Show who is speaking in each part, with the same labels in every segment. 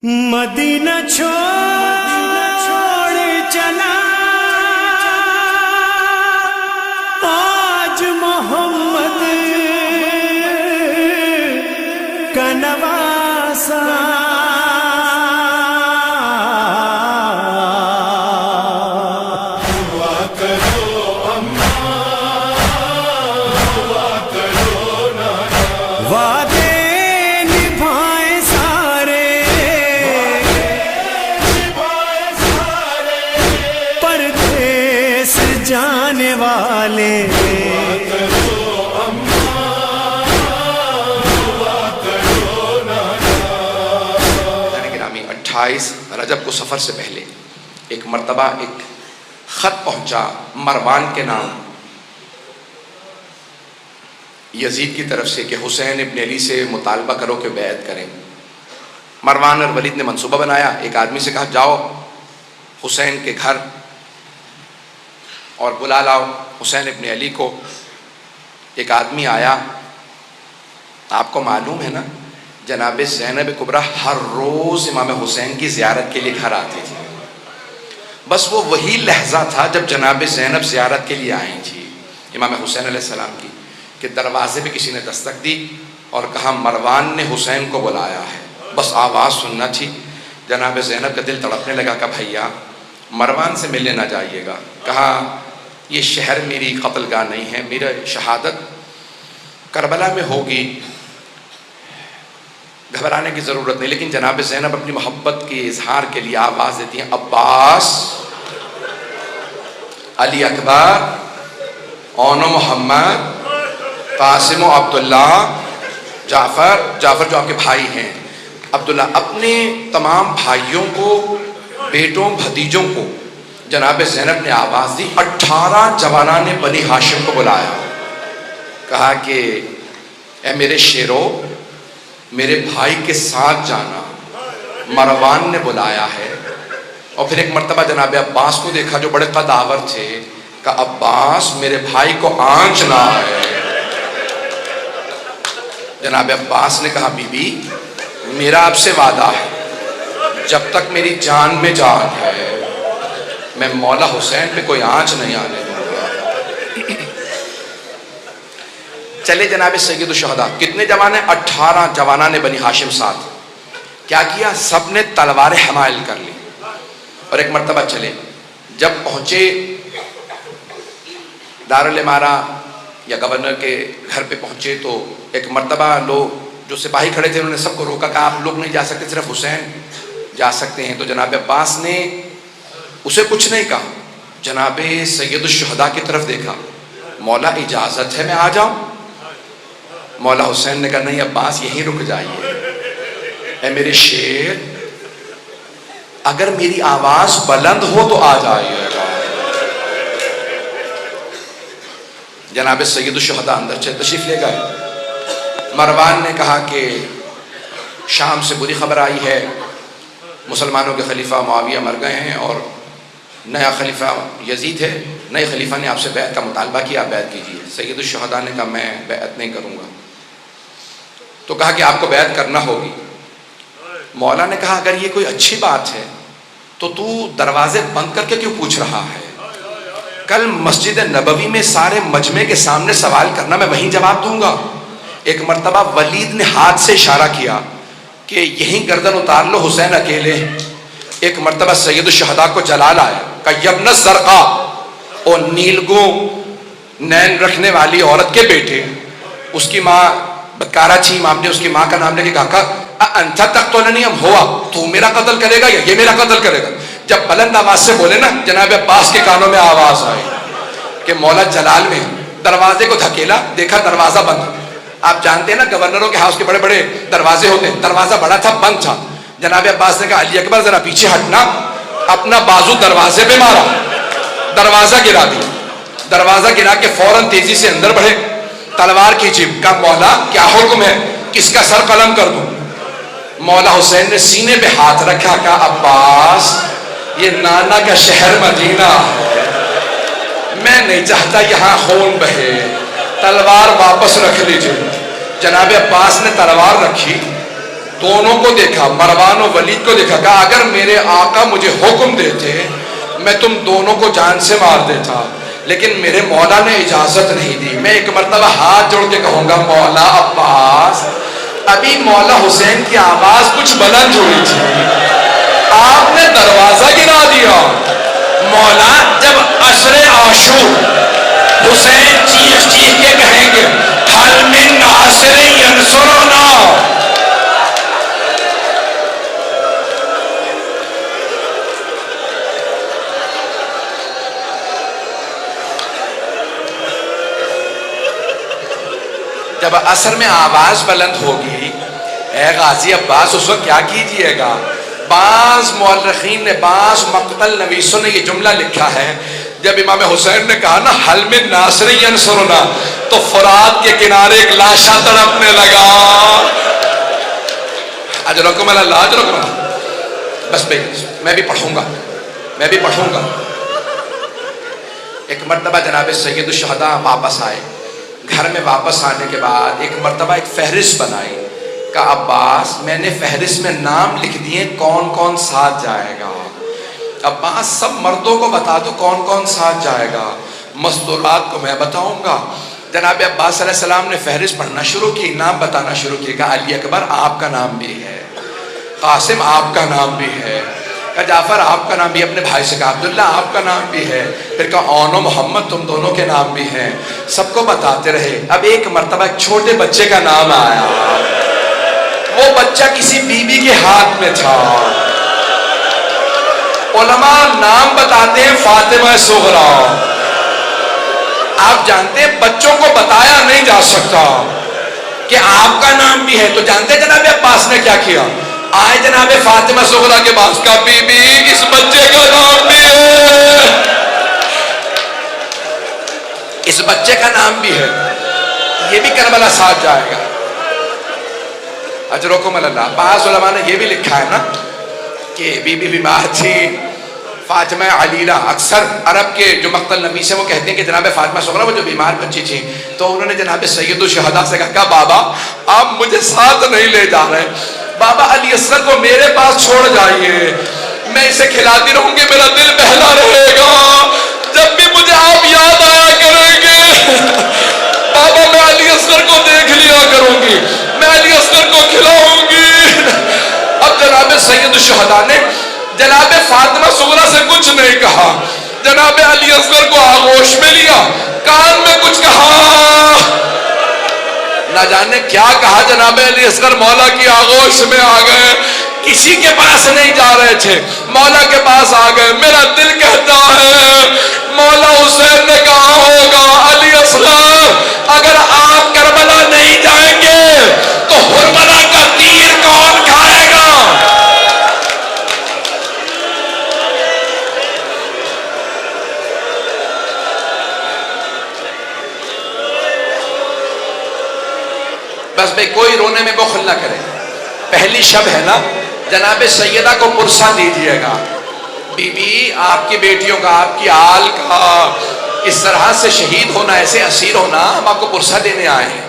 Speaker 1: مدینہ چھوڑ چلا آج محمد کا نواسا، جانے والے
Speaker 2: گرامی 28 رجب کو سفر سے پہلے ایک مرتبہ ایک خط پہنچا مروان کے نام یزید کی طرف سے کہ حسین ابن علی سے مطالبہ کرو کہ بیعت کریں۔ مروان اور ولید نے منصوبہ بنایا، ایک آدمی سے کہا جاؤ حسین کے گھر اور بلا لاؤ حسین ابن علی کو۔ ایک آدمی آیا، آپ کو معلوم ہے نا جناب زینب کبریٰ ہر روز امام حسین کی زیارت کے لیے گھر آتی تھی، بس وہ وہی لحظہ تھا جب جناب زینب زیارت کے لیے آئی تھی امام حسین علیہ السلام کی کہ دروازے پہ کسی نے دستک دی اور کہا مروان نے حسین کو بلایا ہے۔ بس آواز سننا تھی، جناب زینب کا دل تڑپنے لگا کہ بھیا مروان سے ملنے نہ جائیے گا۔ کہا یہ شہر میری قتل گاہ نہیں ہے، میرا شہادت کربلا میں ہوگی، گھبرانے کی ضرورت نہیں۔ لیکن جناب زینب اپنی محبت کے اظہار کے لیے آواز دیتی ہیں عباس، علی اکبر، اون محمد، قاسم و عبداللہ، جعفر جو آپ کے بھائی ہیں، عبداللہ، اپنے تمام بھائیوں کو، بیٹوں بھتیجوں کو جناب زینب نے آواز دی۔ 18 جوانان نے بنی ہاشم کو بلایا، کہا کہ اے میرے شیرو میرے بھائی کے ساتھ جانا، مروان نے بلایا ہے۔ اور پھر ایک مرتبہ جناب عباس کو دیکھا جو بڑے قداور تھے، کہ عباس میرے بھائی کو آنچ نہ ہے۔ جناب عباس نے کہا بی بی میرا آپ سے وعدہ ہے جب تک میری جان میں جان ہے میں مولا حسین پہ کوئی آنچ نہیں آنے دوں گا۔ چلے جناب سید الشہداء، کتنے جوان ہیں؟ 18 جوانان نے بنی ہاشم ساتھ کیا کیا؟ سب نے تلواریں حمائل کر لی اور ایک مرتبہ چلے۔ جب پہنچے دارالامارہ یا گورنر کے گھر پہ پہنچے تو ایک مرتبہ لوگ جو سپاہی کھڑے تھے انہوں نے سب کو روکا، کہا آپ لوگ نہیں جا سکتے، صرف حسین جا سکتے ہیں۔ تو جناب عباس نے اسے کچھ نہیں کہا، جناب سید الشہداء کی طرف دیکھا، مولا اجازت ہے میں آ جاؤں؟ مولا حسین نے کہا نہیں عباس یہیں رک جائیے، اے میرے شیر اگر میری آواز بلند ہو تو آ جائیے گا۔ جناب سید الشہداء اندر تشریف لے گئے۔ مروان نے کہا کہ شام سے بری خبر آئی ہے، مسلمانوں کے خلیفہ معاویہ مر گئے ہیں اور نیا خلیفہ یزید ہے، نئے خلیفہ نے آپ سے بیعت کا مطالبہ کیا، بیعت کیجیے۔ سید الشہداء نے کہا میں بیعت نہیں کروں گا۔ تو کہا کہ آپ کو بیعت کرنا ہوگی۔ مولا نے کہا اگر یہ کوئی اچھی بات ہے تو دروازے بند کر کے کیوں پوچھ رہا ہے؟ کل مسجد نبوی میں سارے مجمع کے سامنے سوال کرنا، میں وہیں جواب دوں گا۔ ایک مرتبہ ولید نے ہاتھ سے اشارہ کیا کہ یہیں گردن اتار لو حسین اکیلے۔ ایک مرتبہ سید الشہداء کو جلال آیا کہ یبن الزرقاء، اور نیلگوں نین رکھنے والی عورت کے بیٹے، اس کی ماں بدکارہ تھی، امام نے اس کی ماں کا نام لے کے کہا انت تقتلنی ام ہوا، تو میرا قتل کرے گا یا یہ میرا قتل کرے گا؟ جب بلند آواز سے بولے نا جناب عباس کے کانوں میں آواز آئی کہ مولا جلال میں، دروازے کو دھکیلا، دیکھا دروازہ بند۔ آپ جانتے ہیں نا گورنروں کے ہاؤس کے بڑے بڑے دروازے ہوتے ہیں، دروازہ بڑا تھا بند تھا۔ جناب عباس نے کہا علی اکبر ذرا پیچھے ہٹنا، اپنا بازو دروازے پہ مارا، دروازہ گرا دیا۔ دروازہ گرا کے فوراً تیزی سے اندر بڑھے، تلوار کھینچی، کہا مولا کیا حکم ہے، کس کا سر قلم کر دوں؟ مولا حسین نے سینے پہ ہاتھ رکھا، کہا عباس یہ نانا کا شہر مدینہ ہے، میں نہیں چاہتا یہاں خون بہے، تلوار واپس رکھ لیجیے۔ جناب عباس نے تلوار رکھی، دونوں کو دیکھا، مروان و ولید کو دیکھا، کہا اگر میرے آقا مجھے حکم دیتے میں تم دونوں کو جان سے مار دیتا، لیکن میرے مولا نے اجازت نہیں دی۔ میں ایک مرتبہ ہاتھ جوڑ کے کہوں گا مولا عباس، ابھی مولا حسین کی آواز کچھ بلند ہوئی تھی، آپ نے دروازہ گرا دیا۔ مولا جب عصر عاشور حسین چیخ چیخ کے کہیں گے حل من ناصر ینصرنا، جب عصر میں آواز بلند ہوگی، اے غازی عباس اس وقت کیا کیجئے گا؟ بعض مورخین نے، بعض مقتل نویسوں نے یہ جملہ لکھا ہے، جب امام حسین نے کہا نا حل من ناصر ینصرنا، تو فرات کے کنارے ایک لاشا تڑپنے لگا۔ اجرکم اللہ، اجرکم اللہ۔ بس بھائی میں بھی پڑھوں گا۔ ایک مرتبہ جناب سید الشہداء واپس آئے، گھر میں واپس آنے کے بعد ایک مرتبہ ایک فہرست بنائی، کہا عباس میں نے فہرست میں نام لکھ دیے کون کون ساتھ جائے گا، عباس سب مردوں کو بتا دو کون کون ساتھ جائے گا، مستورات کو میں بتاؤں گا۔ جناب عباس علیہ السلام نے فہرست پڑھنا شروع کی، نام بتانا شروع کی، کہا علی اکبر آپ کا نام بھی ہے، قاسم آپ کا نام بھی ہے، کہا جعفر آپ کا نام بھی، اپنے بھائی سے کہا عبداللہ آپ کا نام بھی ہے، پھر کہا اون و محمد تم دونوں کے نام بھی ہیں، سب کو بتاتے رہے۔ اب ایک مرتبہ ایک چھوٹے بچے کا نام آیا، وہ بچہ کسی بی بی کے ہاتھ میں تھا۔ علماء نام بتاتے ہیں فاطمہ صغریٰ، آپ جانتے ہیں بچوں کو بتایا نہیں جا سکتا کہ آپ کا نام بھی ہے، تو جانتے ہیں جناب عباس نے کیا کیا؟ آئے جناب فاطمہ صغریٰ کے پاس، کہا بی بی اس بچے کا نام بھی ہے، اس بچے کا نام بھی ہے، یہ بھی کربلا ساتھ جائے گا۔ اجرکم اللہ۔ بعض علماء نے یہ بھی لکھا ہے نا کہ بی بی بیمار تھی فاطمہ علیلہ، اکثر عرب کے جو مقتل نویس ہیں وہ کہتے ہیں کہ جناب فاطمہ صغریٰ وہ جو بیمار بچی تھی، تو انہوں نے جناب سید الشہداء سے کہا بابا آپ مجھے ساتھ نہیں لے جا رہے، بابا علی اصغر کو میرے پاس چھوڑ جائیے، میں اسے کھلاتی رہوں گی، میرا دل بہلا رہے گا، جب بھی مجھے آپ یاد آیا کریں گے بابا میں علی اصغر کو دیکھ لیا کروں گی، میں علی اصغر کو کھلاؤں گی۔ اب جناب سید الشہداء نے جناب فاطمہ صغریٰ سے کچھ نہیں کہا، جناب علی اصغر کو آغوش میں لیا، کان میں کچھ کہا، نہ جانے کیا کہا، جناب علی اصغر مولا کی آغوش میں آ گئے، کسی کے پاس نہیں جا رہے تھے، مولا کے پاس آ گئے۔ میرا دل کہتا ہے مولا حسین نے کہا ہوگا علی اصغر اگر آپ کربلا نہیں جائیں گے تو حرملہ کا تیر کون کھائے گا؟ بس بھئی کوئی رونے میں بخل نہ کرے، پہلی شب ہے نا، جناب سیدہ کو پرسہ دیجئے گا، بی بی آپ کی بیٹیوں کا، آپ کی آل کا اس طرح سے شہید ہونا، ایسے اسیر ہونا، ہم آپ کو پرسہ دینے آئے ہیں،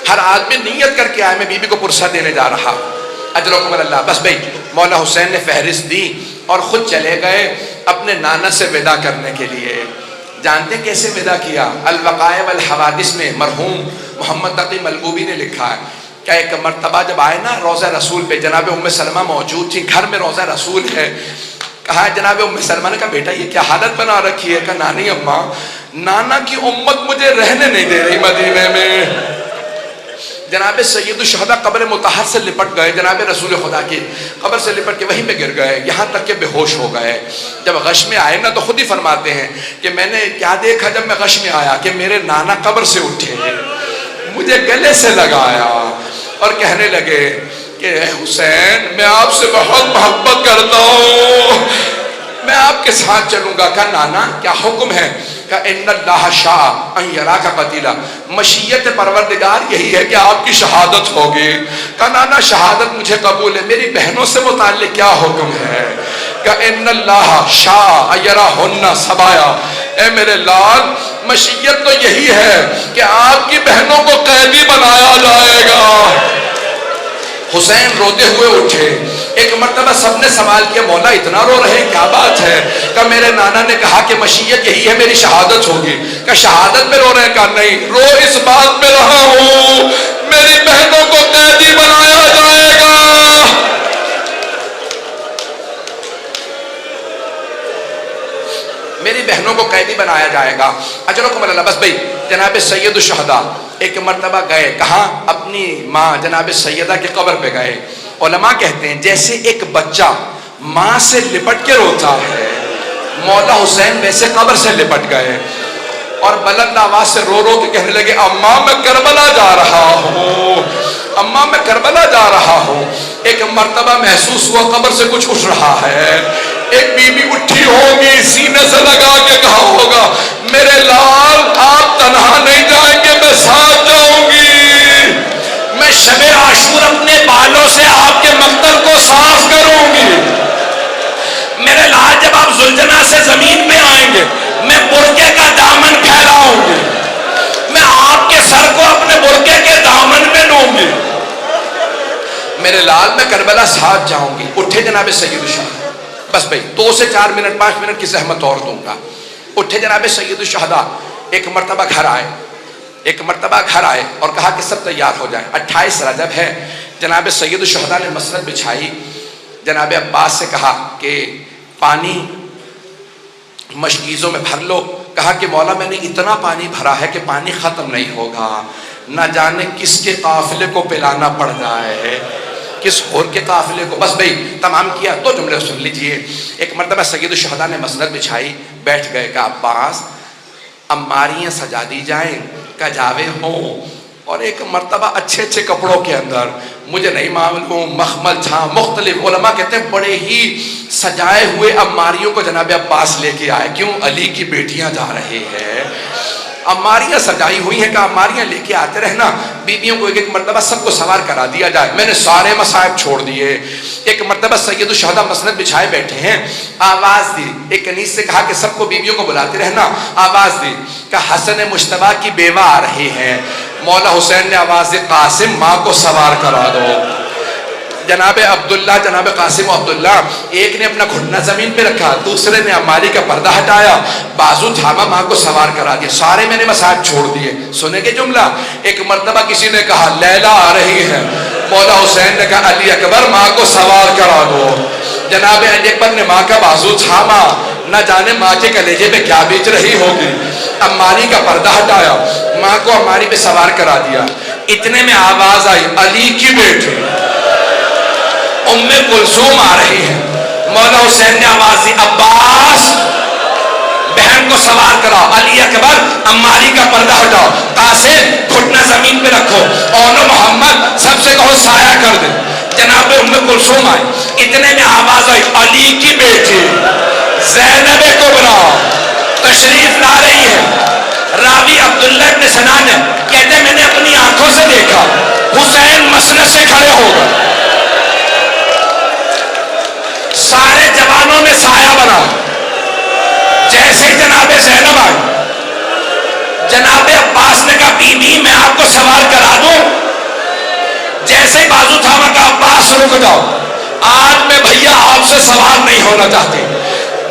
Speaker 2: ہر آدمی نیت کر کے آئے میں بی بی کو پرسہ دینے جا رہا، اجرکم اللہ۔ بس بھئی مولا حسین نے فہرست دی اور خود چلے گئے اپنے نانا سے ودا کرنے کے لیے۔ جانتے کیسے ودا کیا؟ الوقائع والحوادث میں مرحوم محمد تقی ملبوبی نے لکھا ہے کہ ایک مرتبہ جب آئے نا روضہ رسول پہ، جناب ام سلمہ موجود تھی، گھر میں روضہ رسول ہے، کہا جناب ام سلمہ نے کہا بیٹا یہ کیا حالت بنا رکھی ہے؟ کہا نانی اماں نانا کی امت مجھے رہنے نہیں دے رہی مدینے میں۔ جناب سید الشہداء قبر مطہر سے لپٹ گئے، جناب رسول خدا کی قبر سے لپٹ کے وہیں پہ گر گئے، یہاں تک کہ بے ہوش ہو گئے۔ جب غش میں آئے نا تو خود ہی فرماتے ہیں کہ میں نے کیا دیکھا جب میں غش میں آیا، کہ میرے نانا قبر سے اٹھے، مجھے گلے سے لگایا اور کہنے لگے کہ اے حسین میں آپ سے بہت محبت کرتا ہوں، میں آپ کے ساتھ چلوں گا۔ کہا نانا کیا حکم ہے؟ کہا ان اللہ شاء ان یراک قتیلا، مشیت پروردگار یہی ہے کہ آپ کی شہادت ہوگی۔ کہا نانا شہادت مجھے قبول ہے، میری بہنوں سے متعلق کیا حکم ہے؟ کہا ان اللہ شاء ان یراہن سبایا، اے میرے لال مشیت تو یہی ہے کہ آپ کی بہنوں کو قیدی بنایا جائے گا۔ حسین روتے ہوئے اٹھے. ایک مرتبہ سب نے سوال کیا مولا اتنا رو رہے کیا بات ہے؟ کہ میرے نانا نے کہا کہ مشیت یہی ہے میری شہادت ہوگی. کہ شہادت میں رو رہے ہیں؟ کہا نہیں، رو اس بات میں رہا ہوں میری بہنوں کو قیدی بنایا جائے گا. میری بہنوں کو قیدی بنایا جائے گا. اجرکم اللہ. بس بھائی جناب سید الشہداء ایک مرتبہ گئے کہاں؟ اپنی ماں جناب سیدہ کے قبر پہ گئے. علماء کہتے ہیں جیسے ایک بچہ ماں سے لپٹ کے روتا ہے، مولا حسین ویسے قبر سے لپٹ گئے اور بلند آواز سے رو رو کے کہنے لگے اماں میں کربلا جا رہا ہوں، اماں میں کربلا جا رہا ہوں. ایک مرتبہ محسوس ہوا قبر سے کچھ اٹھ رہا ہے. ایک بی بی اٹھی ہوگی، سینے سے لگا کے کہا ہوگا میرے لال آپ تنہا نہیں جائیں گے، میں ساتھ جاؤں گی. میں شب عاشور اپنے بالوں سے آپ کے مقتل کو صاف کروں گی. میرے لال جب آپ زلجنا سے زمین پہ آئیں گے میں برقعے کا دامن پھیلاؤں گی، میں آپ کے سر کو اپنے برقعے کے دامن میں لوں گی. میرے لال میں کربلا ساتھ جاؤں گی. اٹھے جناب سید الشہداء. بس بھائی 2 سے 4 منٹ 5 منٹ کی زحمت اور دوں گا. اٹھے جناب سید الشہداء. ایک مرتبہ گھر آئے، ایک مرتبہ گھر آئے اور کہا کہ سب تیار ہو جائیں. 28 رجب ہے. جناب سید الشہداء نے مسند بچھائی. جناب عباس سے کہا کہ پانی مشکیزوں میں بھر لو. کہا کہ مولا میں نے اتنا پانی بھرا ہے کہ پانی ختم نہیں ہوگا، نہ جانے کس کے قافلے کو پلانا پڑ جائے، کس اور کے قافلے کو. بس بھئی تمام کیا. 2 جملے سن لیجئے. ایک مرتبہ سید الشہداء نے مسند بچھائی، بیٹھ گئے. کہا عباس اماریاں سجا دی جائیں، کجاوے ہوں، اور ایک مرتبہ اچھے اچھے کپڑوں کے اندر، مجھے نہیں معلوم مخمل تھا مختلف. علماء کہتے ہیں بڑے ہی سجائے ہوئے اماریوں کو جناب عباس لے کے آئے. کیوں؟ علی کی بیٹیاں جا رہے ہیں، اماریاں سجائی ہوئی ہیں. کہ اماریاں لے کے آتے رہنا، بیویوں کو ایک ایک مرتبہ سب کو سوار کرا دیا جائے. میں نے سارے مصائب چھوڑ دیے. ایک مرتبہ سید الشہداء مسند بچھائے بیٹھے ہیں، آواز دی. ایک کنیز سے کہا کہ سب کو بیویوں کو بلاتے رہنا. آواز دی کہ حسن مجتبیٰ کی بیوہ آ رہی ہیں. مولا حسین نے آواز دی قاسم ماں کو سوار کرا دو. جناب عبداللہ، جناب قاسم و عبداللہ، ایک نے اپنا گھٹنا زمین پہ رکھا، دوسرے نے اماری کا پردہ ہٹایا، بازو تھاما، ماں کو سوار کرا دیا. سارے میں نے مسائب چھوڑ دیے. سنیں گے جملہ؟ ایک مرتبہ کسی نے کہا لیلا آ رہی ہے. مولا حسین نے کہا علی اکبر ماں کو سوار کرا دو. جناب علی اکبر نے ماں کا بازو تھاما، نہ جانے ماں کے کلیجے پہ کیا بیچ رہی ہوگی. اماری کا پردہ ہٹایا، ماں کو اماری پہ سوار کرا دیا. اتنے میں آواز آئی علی کی بیٹی ام کلثوم آ رہی ہے. مولا حسین نے آواز دی عباس بہن کو سوار کراؤ. علی اکبر اماری کا پردہ ہٹاؤ. قاسم گھٹنا زمین پہ رکھو. اونو محمد سب سے کہو سایہ کر دے. جناب ام کلثوم آئی. اتنے میں آواز آئی علی کی بیٹی زینب کبریٰ تشریف لا رہی ہے. راوی عبداللہ ابن سنان ہے، کہتے ہیں میں نے اپنی آنکھوں سے دیکھا حسین مسند سے کھڑے ہو گئے. سارے جوانوں نے سایہ بنا. جیسے جناب زینب آئی، جناب عباس نے کہا بی بی میں آپ کو سوار کرا دوں. جیسے بازو تھاما کا عباس رک جاؤ، آج میں بھیا آپ سے سوار نہیں ہونا چاہتی.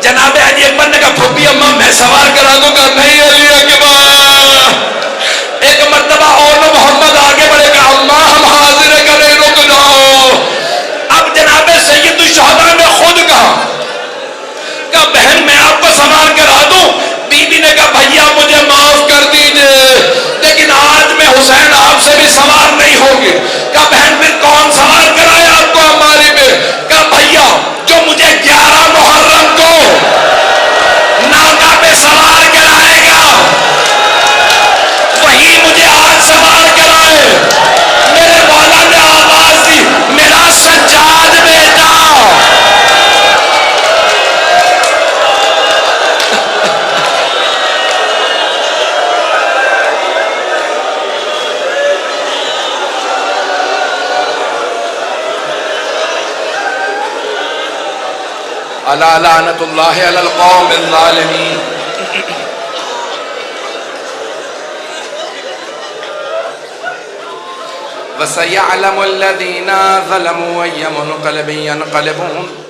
Speaker 2: جناب علی اکبر نے کہا پھوپھی اماں میں سوار کرا دوں گا. نہیں علی اکبر. ایک مرتبہ اونو محمد آگے بڑھے گا اماں ہم حاضر کریں رک جاؤ. اب جناب سید الشہداء نے خود کہا کہ بہن میں آپ کو سوار کرا دوں. بی بی نے کہا بھیا مجھے معاف کر دیجئے لیکن آج میں حسین آپ سے بھی سوار نہیں ہوگی. کہا بہن پھر کون سوار کرائے آپ کو ہماری پہ؟ کہا بھیا جو مجھے 11 محرم کو ناکہ پہ سوار کرائے گا وہی مجھے آج سوار کرائے. میرے مولا نے آواز دی میرا سجاد بیٹا. الا لعنت اللہ علی القوم الظالمین. وَسَيَعْلَمُ الَّذِينَ ظَلَمُوا أَيَّ مُنْقَلَبٍ يَنْقَلِبُونَ